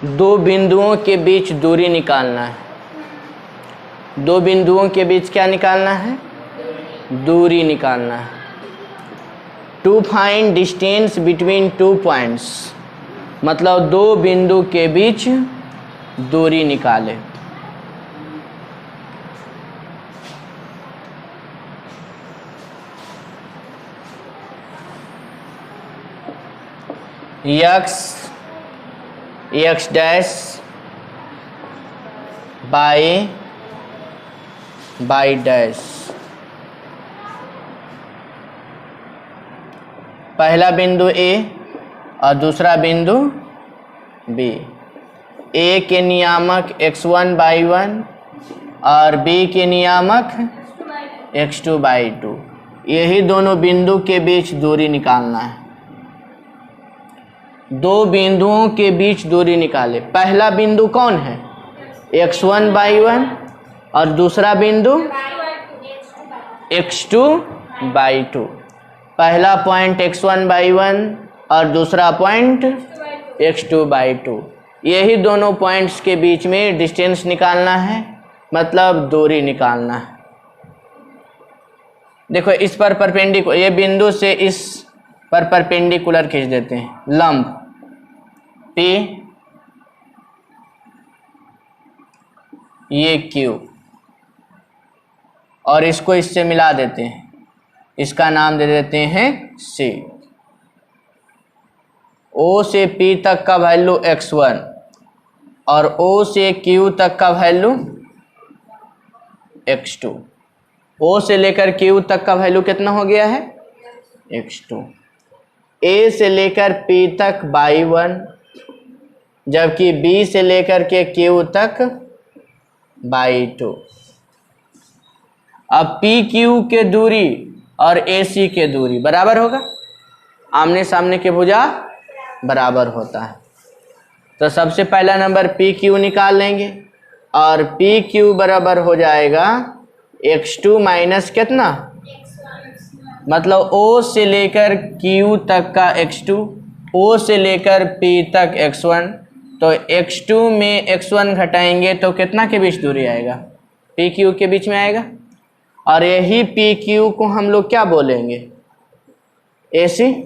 दो बिंदुओं के बीच दूरी निकालना है। दो बिंदुओं के बीच क्या निकालना है? दूरी निकालना है। To find distance between two points, मतलब दो बिंदु के बीच दूरी निकाले। X dash y dash. पहला बिंदु ए और दूसरा बिंदु बी। ए के नियामक x1/1 और बी के नियामक x2/2। यही दोनों बिंदु के बीच दूरी निकालना है। दो बिंदुओं के बीच दूरी निकाले। पहला बिंदु कौन है? x1/1 और दूसरा बिंदु x2/2। पहला पॉइंट x1/1 और दूसरा पॉइंट x2/2। यही दोनों पॉइंट्स के बीच में डिस्टेंस निकालना है, मतलब दूरी निकालना है। देखो इस पर परपेंडिकुलर, ये बिंदु से इस पर परपेंडिकुलर खींच देते हैं, लंब P, ये Q, और इसको इससे मिला देते हैं, इसका नाम दे देते हैं C। O से P तक का वैल्यू x1 और O से Q तक का वैल्यू x2। O से लेकर Q तक का वैल्यू कितना हो गया है? x2। A से लेकर P तक y1, जबकि B से लेकर के Q तक y2। अब PQ के दूरी और AC के दूरी बराबर होगा, आमने सामने के भुजा बराबर होता है। तो सबसे पहला नंबर PQ निकाल लेंगे और PQ बराबर हो जाएगा x2 माइनस कितना, मतलब O से लेकर Q तक का x2, O से लेकर P तक x1। तो x2 में x1 घटाएंगे तो कितना के बीच दूरी आएगा? PQ के बीच में आएगा। और यही PQ को हम लोग क्या बोलेंगे? AC।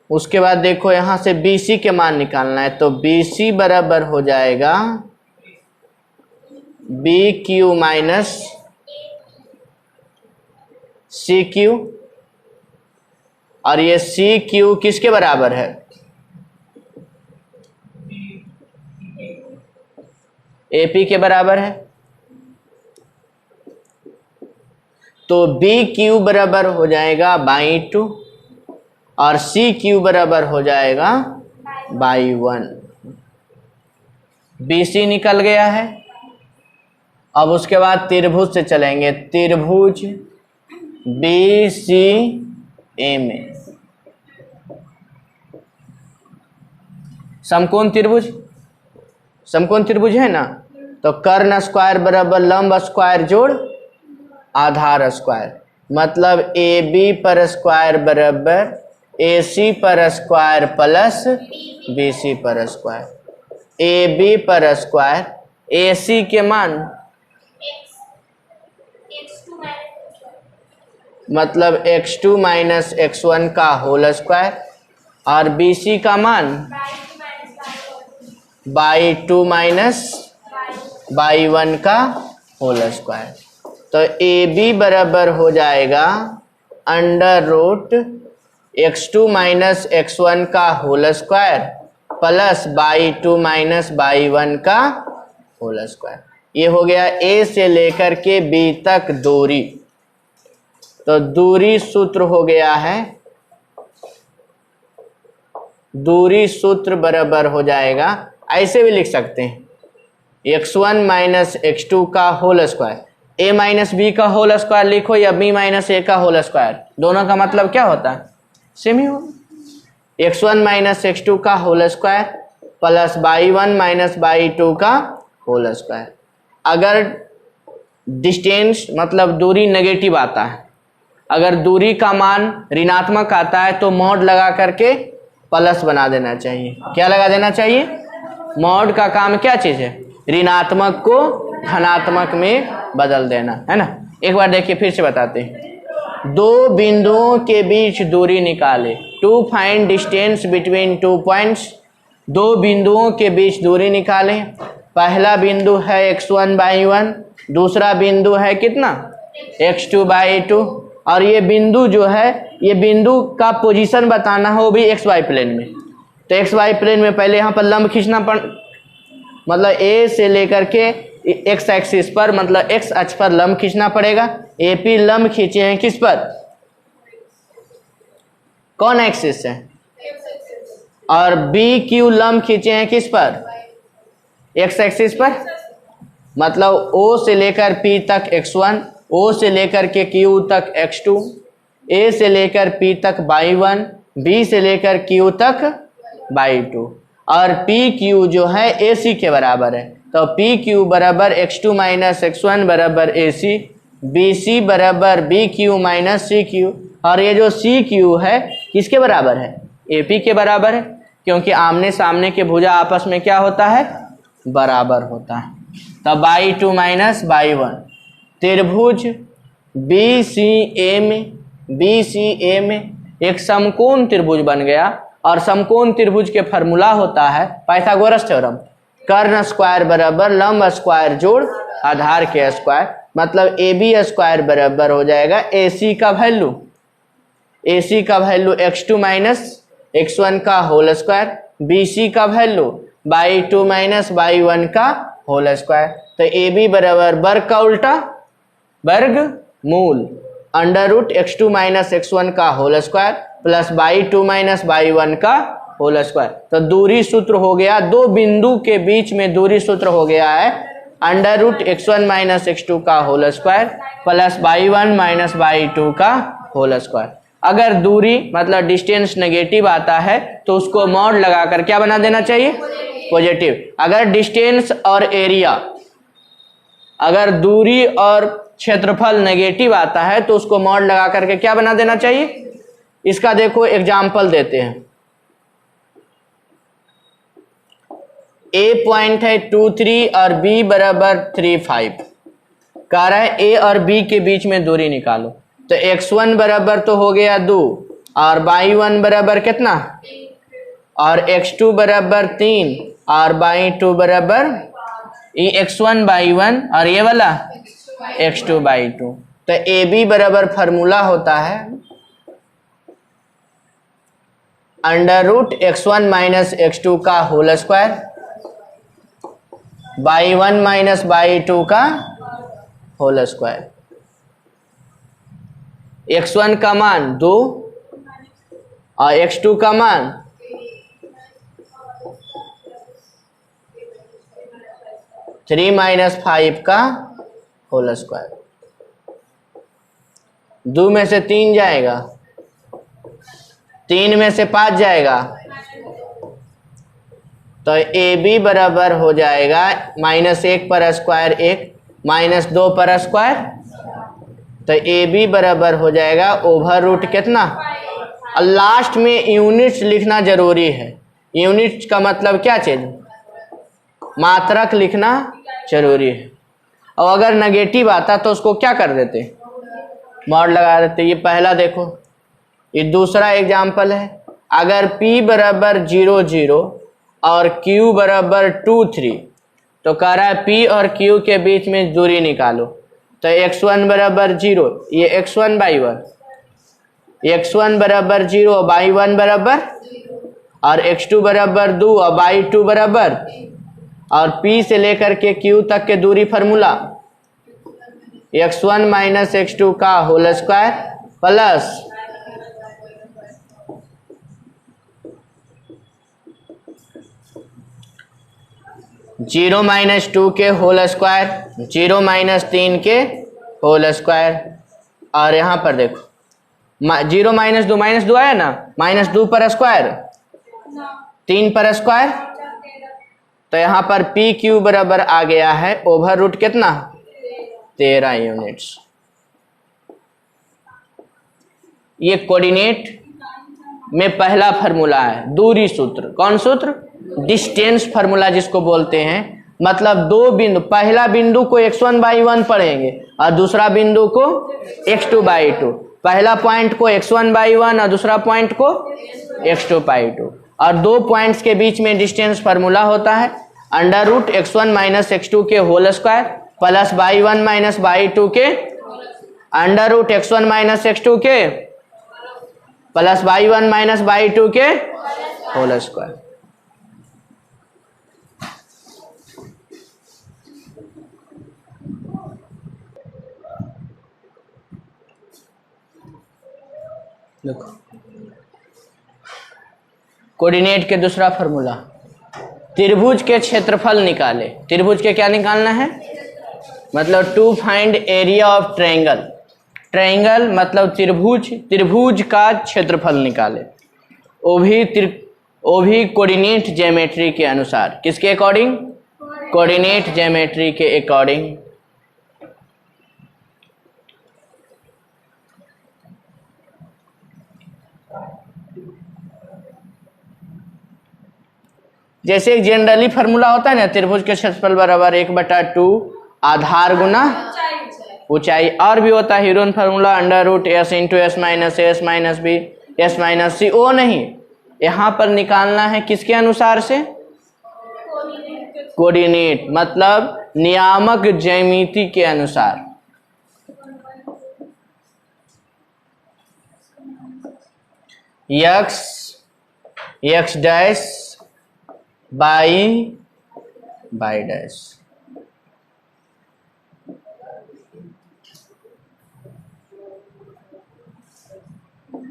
उसके बाद देखो यहाँ से BC के मान निकालना है, तो BC बराबर हो जाएगा BQ माइनस CQ। और ये CQ किसके बराबर है? AP के बराबर है। तो BQ बराबर हो जाएगा y2 और CQ बराबर हो जाएगा y1। BC निकल गया है। अब उसके बाद त्रिभुज से चलेंगे, त्रिभुज BCA में समकोण त्रिभुज, समकोण त्रिभुज है ना, तो कर्ण स्क्वायर बराबर लंब स्क्वायर जोड़ आधार स्क्वायर, मतलब AB पर स्क्वायर बराबर AC पर स्क्वायर प्लस BC पर स्क्वायर। AB पर स्क्वायर, AC के मान मतलब x2 माइनस x1 का होल स्क्वायर, और BC का मान y2 माइनस y1 का होल स्क्वायर। तो AB बराबर हो जाएगा under root x2 minus x1 का whole square plus y2 minus y1 का होल स्क्वायर। ये हो गया A से लेकर के B तक दूरी। तो दूरी सूत्र हो गया है, दूरी सूत्र बराबर हो जाएगा, ऐसे भी लिख सकते हैं x1 माइनस x2 का whole square. A minus b का होल स्क्वायर लिखो या B माइनस ए का होल स्क्वायर, दोनों का मतलब क्या होता है? सेम ही होगा। x1 माइनस x2 का whole square plus y1 minus y2 का होल स्क्वायर। अगर डिस्टेंस मतलब दूरी नेगेटिव आता है, अगर दूरी का मान ऋणात्मक आता है तो मॉड लगा करके प्लस बना देना चाहिए। क्या लगा देना चाहिए? मॉड का काम क्या चीज़ है? ऋणात्मक को धनात्मक में बदल देना, है ना। एक बार देखिए फिर से बताते हैं। दो बिंदुओं के बीच दूरी निकाले। To find distance between two points. दो बिंदुओं के बीच दूरी निकालें। पहला बिंदु है x1/1, दूसरा बिंदु है कितना? x2/2। और ये बिंदु जो है, ये बिंदु का पोजीशन बताना है, वो भी xy प्लेन में। तो xy प्लेन में पहले यहाँ पर लंब खींचना मतलब a से लेकर के x एक्सिस पर, मतलब x अक्ष पर लंब खींचना पड़ेगा। AP लंब खींचे हैं किस पर? कौन एक्सिस है? और BQ लंब खींचे हैं किस पर? x एक्सिस पर। मतलब O से लेकर P तक x1, O से लेकर के Q तक x2, A से लेकर P तक y1, B से लेकर Q तक y2, और PQ जो है AC के बराबर है। तो PQ बराबर x2 माइनस x1 बराबर AC, BC बराबर BQ माइनस CQ, और ये जो CQ है किसके बराबर है? AP के बराबर है, क्योंकि आमने सामने के भुजा आपस में क्या होता है? बराबर होता है। तब y2 माइनस y1। त्रिभुज BCA में एक समकोण त्रिभुज बन गया, और समकोण त्रिभुज के फॉर्मूला होता है पाइथागोरस थ्योरम, कर्ण स्क्वायर बराबर लंब स्क्वायर जोड़ आधार के स्क्वायर। मतलब AB स्क्वायर बराबर हो जाएगा AC का वैल्यू, AC का वैल्यू x2 माइनस x1 का होल स्क्वायर, BC का वैल्यू y2 माइनस y1 का होल स्क्वायर। तो AB बराबर वर्ग का उल्टा वर्ग मूल under root x2 minus x1 का whole square plus y2 minus y1 का होल स्क्वायर। तो दूरी सूत्र हो गया, दो बिंदु के बीच में दूरी सूत्र हो गया है under root x1 minus x2 का whole square plus y1 minus y2 का होल स्क्वायर। अगर दूरी मतलब डिस्टेंस नेगेटिव आता है तो उसको मॉड लगाकर क्या बना देना चाहिए? पॉजिटिव। अगर डिस्टेंस और एरिया, अगर दूरी और क्षेत्रफल नेगेटिव आता है तो उसको मॉड लगा करके क्या बना देना चाहिए? इसका देखो एग्जाम्पल देते हैं। A पॉइंट है 2, 3 और B बराबर 3, 5। कह रहा है A और B के बीच में दूरी निकालो। तो x1 बराबर तो हो गया 2, और y1 बराबर कितना? और x2 बराबर 3 और y2 बराबर ये x1/1 और ये वाला x2/2। तो AB बराबर फार्मूला होता है under root x1 minus x2 का whole square y1 minus y2 का होल स्क्वायर। x1 का मान 2 और x2 का मान 3 माइनस 5 का होल स्क्वायर। 2 में से 3 जाएगा, 3 में से 5 जाएगा, तो AB बराबर हो जाएगा -1 पर स्क्वायर 1 माइनस 2 पर स्क्वायर। तो AB बराबर हो जाएगा ओवर रूट कितना? और लास्ट में यूनिट्स लिखना जरूरी है। यूनिट्स का मतलब क्या चीज? मात्रक लिखना जरूरी है। और अगर नेगेटिव आता तो उसको क्या कर देते? मॉड लगा देते। ये पहला देखो, ये दूसरा एग्जाम्पल है। अगर P बराबर 0, 0 और Q बराबर 2, 3, तो कह रहा है P और Q के बीच में दूरी निकालो। तो x1 बराबर 0, ये x1/1, x1 बराबर 0, y1 बराबर, और x2 बराबर 2 और y2 बराबर, और P से लेकर के Q तक के दूरी फार्मूला x1 माइनस x2 का whole square plus zero minus 2 के होल स्क्वायर, 0 माइनस 3 के होल स्क्वायर। और यहाँ पर देखो 0 माइनस 2 आया ना, -2 पर स्क्वायर, 3 पर स्क्वायर। तो यहाँ पर PQ बराबर आ गया है ओवर रूट कितना? 13 यूनिट्स। ये कोऑर्डिनेट में पहला फार्मूला है दूरी सूत्र। कौन सूत्र? डिस्टेंस फार्मूला जिसको बोलते हैं। मतलब दो बिंदु, पहला बिंदु को x1/1 पढ़ेंगे और दूसरा बिंदु को x2/2। पहला पॉइंट को x1/1 और दूसरा पॉइंट को x2/2। और दो पॉइंट्स के बीच में डिस्टेंस फार्मूला होता है √x1 - x2 के whole square plus y1 - y2 के √x1 - x2 के प्लस y1 - y2 के होल स्क्वायर। देखो कोऑर्डिनेट के दूसरा फार्मूला, त्रिभुज के क्षेत्रफल निकाले। त्रिभुज के क्या निकालना है? मतलब to find area of triangle. Triangle मतलब त्रिभुज, त्रिभुज का क्षेत्रफल निकाले, वो भी कोऑर्डिनेट ज्योमेट्री के अनुसार। किसके अकॉर्डिंग? कोऑर्डिनेट ज्योमेट्री के अकॉर्डिंग। जैसे एक जनरली फार्मूला होता है ना, त्रिभुज के क्षेत्रफल बराबर 1/2 आधार गुना ऊंचाई। और भी होता है Heron formula √s × s - b s - c। वो नहीं, यहाँ पर निकालना है किसके अनुसार से? कोऑर्डिनेट मतलब नियामक ज्यामिति के अनुसार। x dash y dash.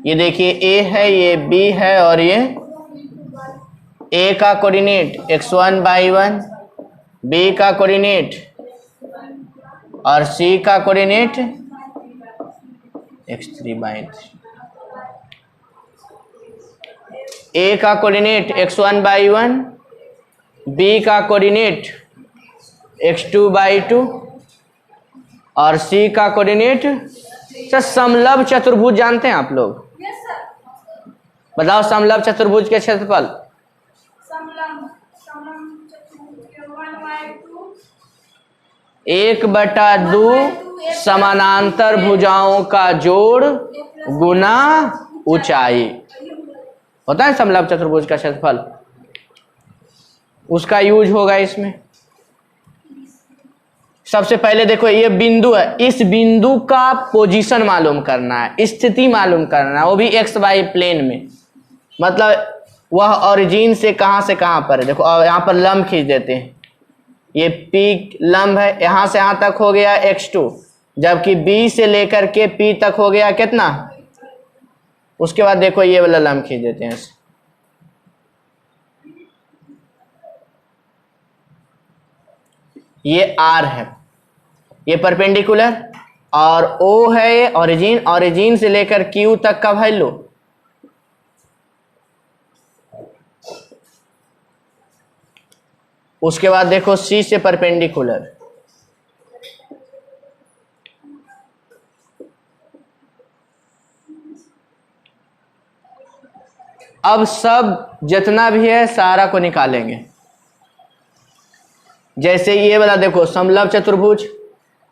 ये देखिए a है, ये b है और ये a का कोऑर्डिनेट x1/1, b का कोऑर्डिनेट और c का कोऑर्डिनेट x3/3। a का कोऑर्डिनेट x1/1, b का कोऑर्डिनेट x2/2 और c का कोऑर्डिनेट। सर समलंब चतुर्भुज जानते हैं आप लोग? बताओ समलंब चतुर्भुज के क्षेत्रफल। 1/2 समानांतर भुजाओं का जोड़ गुना ऊंचाई होता है समलंब चतुर्भुज का क्षेत्रफल। उसका यूज होगा इसमें। सबसे पहले देखो ये बिंदु है, इस बिंदु का पोजीशन मालूम करना है, स्थिति मालूम करना है, वो भी XY प्लेन में। मतलब वह ओरिजिन से कहां पर है। देखो यहाँ पर लंब खींच देते हैं, ये P लंब है, यहां से यहां तक हो गया x2, जबकि B से लेकर के P तक हो गया कितना। उसके बाद देखो ये वाला लंब खींच देते हैं ऐसे। ये R है, ये परपेंडिकुलर, और O है ये ओरिजिन। ओरिजिन से लेकर Q तक का वैल्यू। उसके बाद देखो C से परपेंडिकुलर, अब सब जितना भी है सारा को निकालेंगे। जैसे ये वाला देखो समलंब चतुर्भुज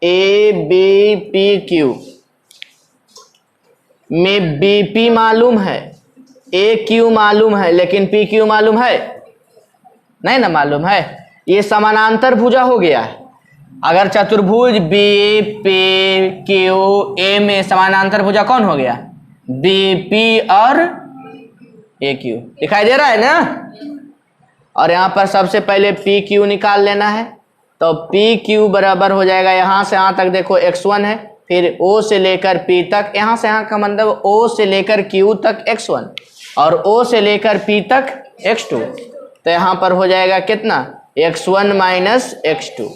ABPQ में BP मालूम है, AQ मालूम है, लेकिन PQ मालूम है नहीं ना, मालूम है। ये समानांतर भुजा हो गया है। अगर चतुर्भुज BPQA में समानांतर भुजा कौन हो गया? BP और AQ। दिखाई दे रहा है ना। और यहाँ पर सबसे पहले PQ निकाल लेना है, तो PQ बराबर हो जाएगा, यहाँ से यहाँ तक देखो x1 है, फिर O से लेकर P तक, यहाँ से यहाँ का मतलब O से लेकर Q तक x1 और O से लेकर P तक x2। तो यहाँ पर हो जाएगा कितना? x1 minus x2।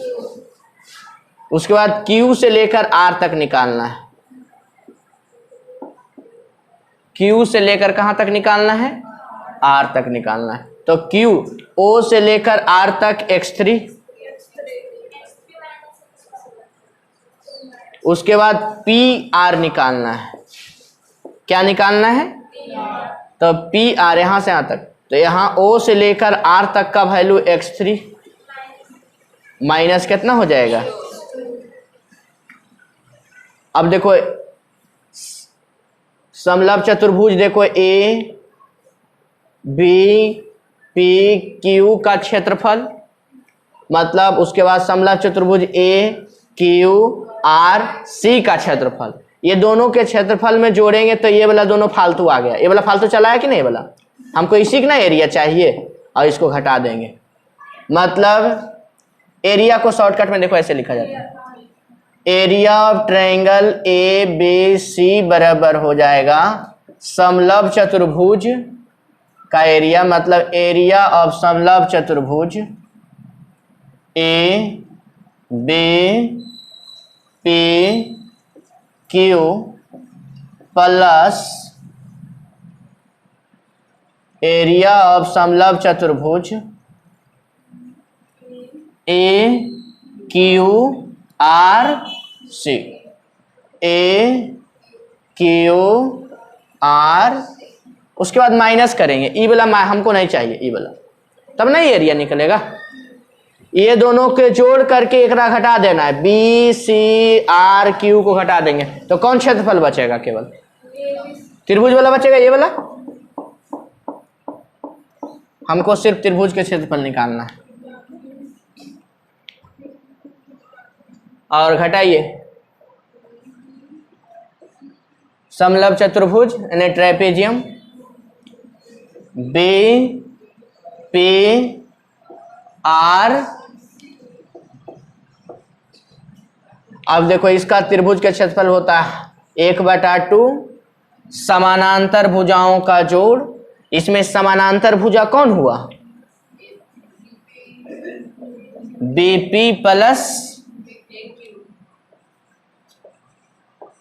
उसके बाद Q से लेकर R तक निकालना है। Q से लेकर कहाँ तक निकालना है? R तक निकालना है। तो Q O से लेकर R तक x3, उसके बाद P R निकालना है। क्या निकालना है? तो पी आर यहाँ से यहाँ तक, तो यहाँ ओ से लेकर आर तक का वैल्यू x3 माइनस कितना हो जाएगा। अब देखो समलंब चतुर्भुज, देखो ए बी पी क्यू का क्षेत्रफल, मतलब उसके बाद समलंब चतुर्भुज ए क्यू आर सी का क्षेत्रफल, ये दोनों के क्षेत्रफल में जोड़ेंगे तो ये वाला दोनों फालतू आ गया। ये वाला फालतू चला है कि नहीं, वाला हमको इसी का ना एरिया चाहिए और इसको घटा देंगे। मतलब एरिया को शॉर्टकट में देखो ऐसे लिखा जाता है, area of triangle A B C बराबर हो जाएगा समलंब चतुर्भुज का एरिया, मतलब एरिया ऑफ समलंब चतुर्भुज A B P Q plus area of समलंब चतुर्भुज A Q R C, A Q R, उसके बाद माइनस करेंगे, ई वाला हमको नहीं चाहिए, ई वाला तब नहीं एरिया निकलेगा। ये दोनों के जोड़ करके एक घटा देना है, बी सी आर क्यू को घटा देंगे तो कौन क्षेत्रफल बचेगा, केवल त्रिभुज वाला बचेगा, ये वाला। हमको सिर्फ त्रिभुज के क्षेत्रफल निकालना है। और घटाइए समलंब चतुर्भुज यानी ट्रेपेजियम बी पी आर। अब देखो इसका त्रिभुज का क्षेत्रफल होता है 1/2 समानांतर भुजाओं का जोड़। इसमें समानांतर भुजा कौन हुआ, बीपी प्लस,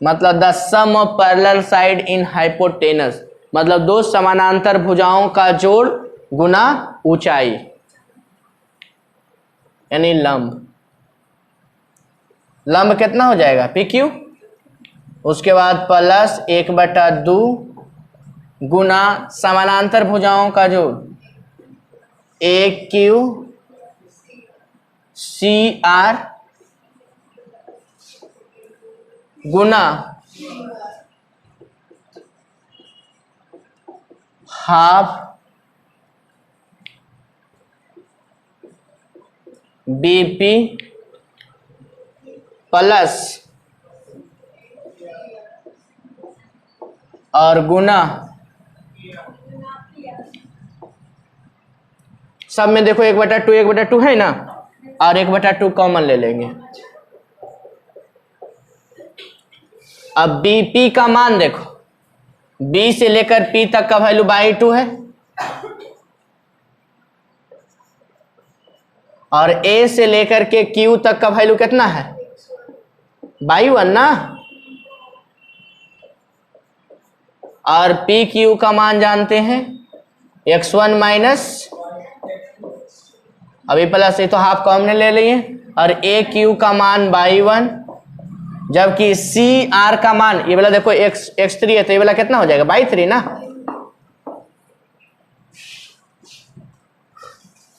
मतलब the sum of parallel side in hypotenuse, मतलब दो समानांतर भुजाओं का जोड़ गुना ऊंचाई यानी लंब। लंब कितना हो जाएगा पी क्यू, उसके बाद प्लस 1/2 गुना समानांतर भुजाओं का जोड़ ए क्यू सी आर गुना हाफ बीपी प्लस और गुना, सब में देखो 1/2 है ना, और 1/2 कॉमन ले लेंगे। अब बीपी का मान देखो, बी से लेकर पी तक का वैल्यू 2 है और ए से लेकर के क्यू तक का वैल्यू कितना है 1 ना, और पी क्यू का मान जानते हैं x1 माइनस, अभी प्लस ये तो हाफ कॉमन ले लिए, और ए क्यू का मान 1, जबकि सी आर का मान ये वाला देखो x3 है तो ये वाला कितना हो जाएगा 3 ना,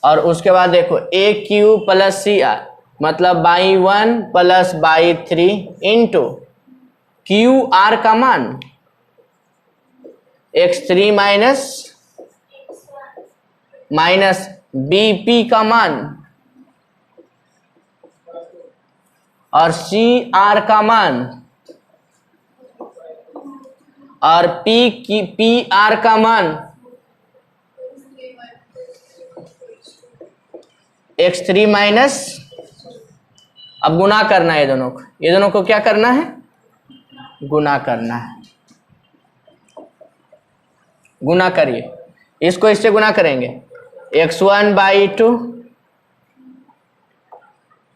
और उसके बाद देखो ए क्यू प्लस सी आर मतलब 1 प्लस 3 इंटू क्यू आर का मान x3 माइनस बीपी का मान और सी आर का मान और पी आर का मान x3 माइनस, अब गुना करना है ये दोनों को क्या करना है, गुना करना है। गुना करिए, इसको इससे गुना करेंगे x1/2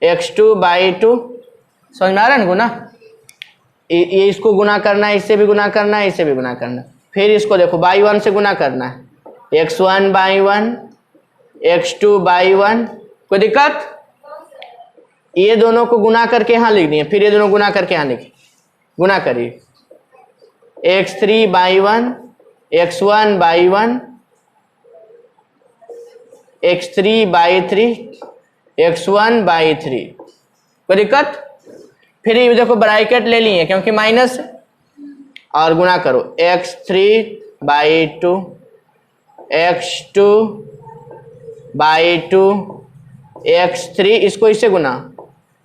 x2/2, समझ में आ रहा है ना गुना, ये इसको गुना करना है, इससे भी गुना करना है, इससे भी गुना करना है, फिर इसको देखो 1 से गुना करना है x1/1 x2/1, कोई दिक्कत। ये दोनों को गुना करके यहाँ लिख दिए, फिर ये दोनों गुना करके यहाँ लिखे, गुना करिए x3/1 x1/1 x3/3 x1/3। कोई दिक्कत? फिर ये देखो ब्रैकेट ले लिए क्योंकि माइनस और गुणा करो x3/2 x2/2 x3 इसको इससे गुना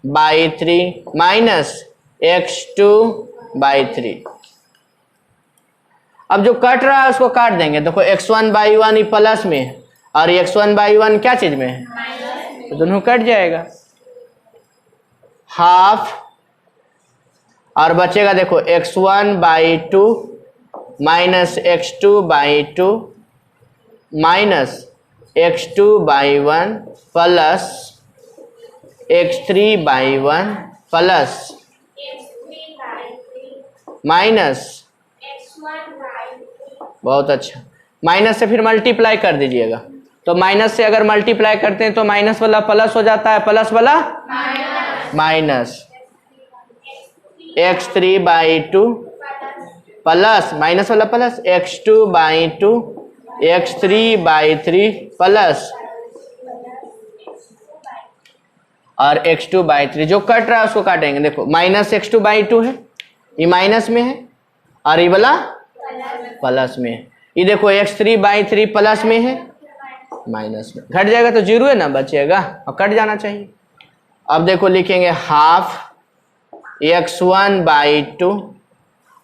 /3 माइनस x2/3। अब जो कट रहा है उसको काट देंगे। देखो x1/1 ये प्लस में है और x1/1 क्या चीज में है? तो दोनों कट जाएगा, हाफ, और बचेगा देखो x1/2 minus x2/2 minus x2/1 plus x3/1 plus minus, बहुत अच्छा, माइनस से फिर मल्टीप्लाई कर दीजिएगा। तो माइनस से अगर मल्टीप्लाई करते हैं तो माइनस वाला प्लस हो जाता है, प्लस वाला माइनस x3/2 प्लस माइनस वाला प्लस x2/2 x3/3 प्लस और x2/3। जो कट रहा है उसको काटेंगे। देखो माइनस x2/2 है, ये माइनस में है और ये वाला प्लस में है। ये देखो x3/3 प्लस में है, माइनस में, घट जाएगा तो जीरो है ना, बचेगा और कट जाना चाहिए। अब देखो लिखेंगे हाफ x1/2।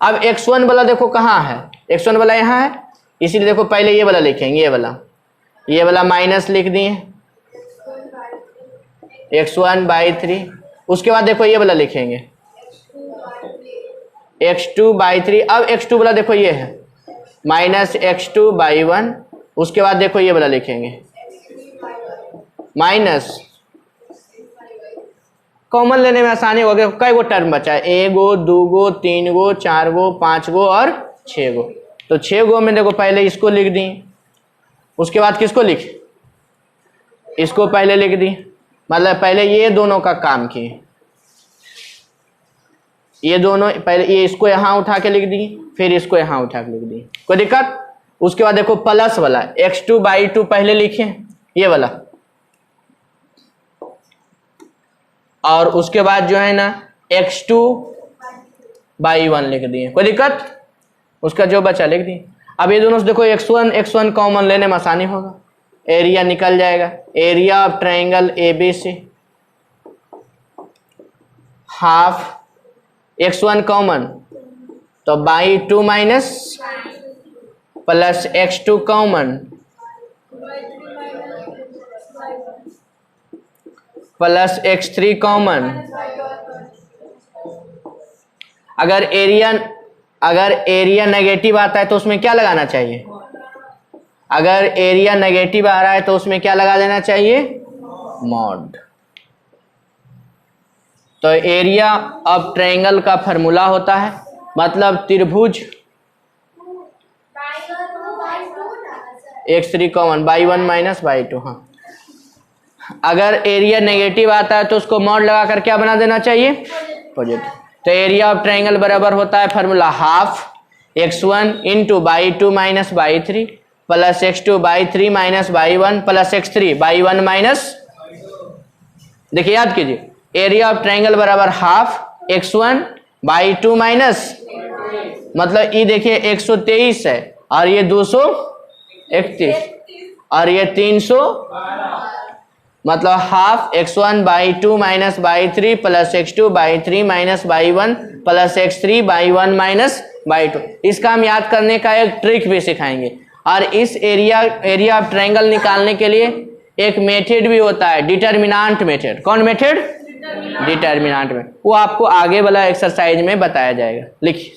अब x1 वाला देखो कहाँ है? x1 वाला यहाँ है, इसीलिए देखो पहले ये वाला लिखेंगे, ये वाला माइनस लिख दिए x1/3। उसके बाद देखो ये वाला लिखेंगे x2/3। अब x2 वाला देखो ये है माइनस x2/1। उसके बाद देखो ये वाला लिखेंगे माइनस, कॉमन लेने में आसानी हो गया। कई गो टर्म बचा है? 1 गो, 2 गो, 3 गो, 4 गो, 5 गो और 6 गो। तो 6 गो में देखो पहले इसको लिख दी, उसके बाद किसको लिखे? इसको पहले लिख दी, मतलब पहले ये दोनों का काम किए, ये दोनों पहले, ये इसको यहाँ उठा के लिख दी, फिर इसको यहाँ उठा के लिख दी। कोई दिक्कत? उसके बाद देखो प्लस वाला x2/2 पहले लिखे, ये वाला, और उसके बाद जो है ना x2/1 लिख दिए। कोई दिक्कत? उसका जो बचा लिख दिए। अब ये दोनों से देखो x1 कॉमन लेने में आसानी होगा, एरिया निकल जाएगा। Area of triangle ABC half x1 common, तो /2 minus plus x2 common plus x3 common. अगर एरिया नेगेटिव आता है तो उसमें क्या लगाना चाहिए? अगर एरिया नेगेटिव आ रहा है तो उसमें क्या लगा देना चाहिए? मॉड। तो एरिया ऑफ ट्रायंगल का फॉर्मूला होता है, मतलब त्रिभुज x3 कॉमन /1 माइनस /2। हाँ, अगर एरिया नेगेटिव आता है तो उसको मॉड लगाकर क्या बना देना चाहिए? पॉजिटिव। तो एरिया ऑफ ट्रायंगल बराबर होता है formula half x1 into /2 minus /3 plus x2/3 minus /1 plus x3/1 minus. देखिए याद कीजिए, एरिया ऑफ ट्रायंगल बराबर हाफ x1/2 माइनस, मतलब ये देखिए 123 है और ये 231 और ये 300, मतलब half x1/2 minus /3 plus x2/3 minus /1 plus x3/1 minus /2। इसका हम याद करने का एक ट्रिक भी सिखाएंगे। और इस एरिया ऑफ ट्रायंगल निकालने के लिए एक मेथड भी होता है, डिटर्मिनेंट मेथड। कौन मेथड? Determinant method. वो आपको आगे वाला एक्सरसाइज में बताया जाएगा। लिखिए।